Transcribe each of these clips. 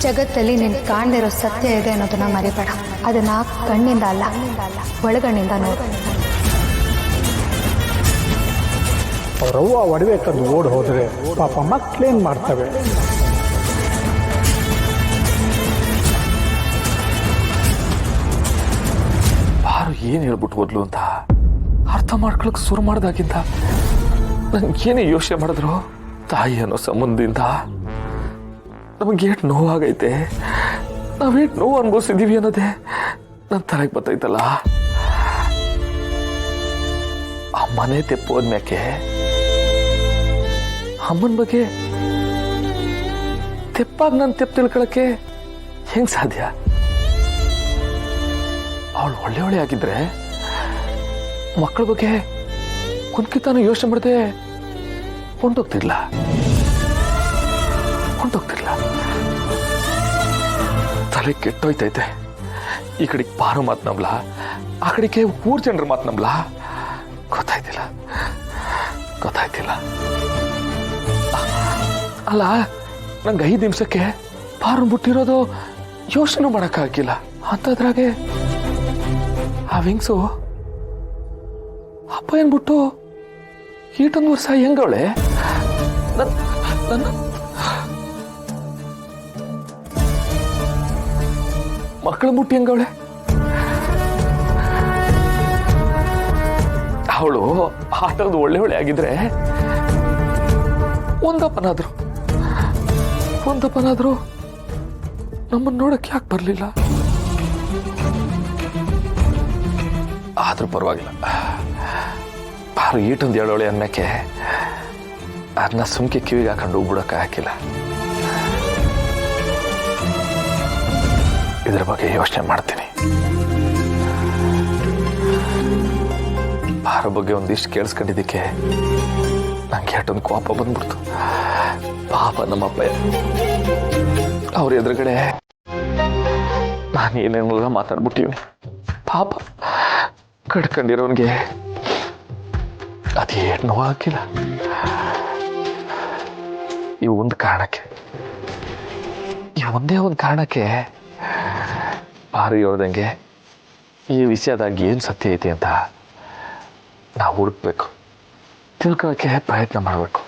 ಜಗತ್ತಲ್ಲಿ ನೀನು ಕಾಣದಿರೋ ಸತ್ಯ ಇದೆ ಅನ್ನೋದನ್ನ ಮರಿಬೇಡ. ಅದನ್ನ ಕಣ್ಣಿಂದ ಅಲ್ಲ, ಒಳಗಣ್ಣಿಂದ ನೋಡು. ಅವರವ್ವ ಒಡವೆ ಕದ್ದು ಓಡ್ ಹೋದ್ರೆ ಪಾಪ ಮಕ್ಕಳೇನ್ ಮಾಡ್ತವೆ? ಯಾರು ಏನು ಹೇಳ್ಬಿಟ್ಟು ಹೋದ್ಲು ಅಂತ ಅರ್ಥ ಮಾಡ್ಕೊಳಕ್ ಶುರು ಮಾಡ್ದಾಗಿಂದ ನನ್ಗೇನೇ ಯೋಚನೆ ಮಾಡಿದ್ರು, ತಾಯಿ ಅನ್ನೋ ಸಂಬಂಧದಿಂದ ನಮಗೇಟ್ ನೋವಾಗೈತೆ, ನಾವೇಟ್ ನೋವು ಅನುಭವಿಸಿದೀವಿ ಅನ್ನೋದೇ ನನ್ನ ತಲೆಗೆ ಬರ್ತೈತಲ್ಲ. ಅಮ್ಮನೇ ತೆಪ್ಪೋದ್ಮ್ಯಾಕೆ ಅಮ್ಮನ ಬಗ್ಗೆ ತೆಪ್ಪಾಗಿ ನಾನು ತೆಪ್ಪು ತಿಳ್ಕೊಳಕ್ಕೆ ಹೆಂಗ್ ಸಾಧ್ಯ? ಅವಳು ಒಳ್ಳೆ ಆಗಿದ್ರೆ ಮಕ್ಕಳ ಬಗ್ಗೆ ಕುಂತ್ಕಿತಾನು ಯೋಚನೆ ಮಾಡದೆ ಹೊಂಟೋಗ್ತಿರ್ಲ. ತಲೆ ಕೆಟ್ಟೋಯ್ತೈತೆ. ಈ ಕಡೆಗೆ ಪಾರು ಮಾತು ನಂಬ್ಲ, ಆ ಕಡೆಗೆ ಊರ್ ಜನರ ಮಾತು ನಂಬ್ಲ. ಗೊತ್ತಾಯ್ತಿಲ್ಲ. ಅಲ್ಲ, ನಂಗೆ 5 ನಿಮಿಷಕ್ಕೆ ಪಾರು ಬಿಟ್ಟಿರೋದು ಯೋಚನೆ ಮಾಡಕ್ಕಾಗಿಲ್ಲ. ಅಂತದ್ರಾಗೆ ಆ ವಿಂಗ್ಸು ಅಪ್ಪ ಏನ್ಬಿಟ್ಟು ಈಟೊಂದು ವರ್ಷ ಹೆಂಗವಳೆ? ನನ್ನ ಮಕ್ಕಳ ಮುಟ್ಟಿ ಹೆಂಗವಳೆ? ಅವಳು ಆಟದ ಒಳ್ಳೆ ಆಗಿದ್ರೆ ಒಂದಪ್ಪನಾದ್ರು ನಮ್ಮನ್ನ ನೋಡಕ್ಕೆ ಯಾಕೆ ಬರ್ಲಿಲ್ಲ? ಆದ್ರೂ ಪರವಾಗಿಲ್ಲ, ಬಾರು ಈಟೊಂದು ಹೇಳೋಳೆ ಅನ್ನಕ್ಕೆ ಅದನ್ನ ಸುಮ್ಕೆ ಕಿವಿಗೆ ಹಾಕೊಂಡು ಹೋಗ್ಬಿಡಕ್ಕೆ ಹಾಕಿಲ್ಲ. ಇದ್ರ ಬಗ್ಗೆ ಯೋಚನೆ ಮಾಡ್ತೀನಿ. ಬಾರ ಬಗ್ಗೆ ಒಂದಿಷ್ಟು ಕೇಳಿಸ್ಕೊಂಡಿದ್ದಕ್ಕೆ ನಂಗೆ ಏಟೊಂದು ಕೋಪ ಬಂದ್ಬಿಡ್ತು. ಪಾಪ ನಮ್ಮಪ್ಪ ಅವ್ರ ಎದುರುಗಡೆ ನಾನು ಏನೇನೆಲ್ಲ ಮಾತಾಡ್ಬಿಟ್ಟಿವಿ. ಪಾಪ ಕಡ್ಕೊಂಡಿರೋನ್ಗೆ ಅದೇನು ನೋವಾಗಿಲ್ಲ. ಈ ಒಂದೇ ಒಂದು ಕಾರಣಕ್ಕೆ ಭಾರಿ ಹೇಳ್ದಂಗೆ ಈ ವಿಷಯದಾಗ ಏನು ಸತ್ಯ ಐತಿ ಅಂತ ನಾವು ಹುಡುಕ್ಬೇಕು, ತಿಳ್ಕೊಳ್ಳೋಕ್ಕೆ ಪ್ರಯತ್ನ ಮಾಡಬೇಕು.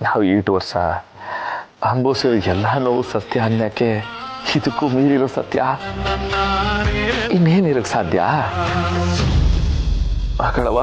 ನಾವು 8 ವರ್ಷ ಅನುಭವಿಸೋ ಎಲ್ಲ ನೋವು ಸತ್ಯ ಅನ್ನಕ್ಕೆ ಇದಕ್ಕೂ ಮೀರಿರೋ ಸತ್ಯ ಇನ್ನೇನಿರಕ್ಕೆ ಸಾಧ್ಯ? ಮಗಳವ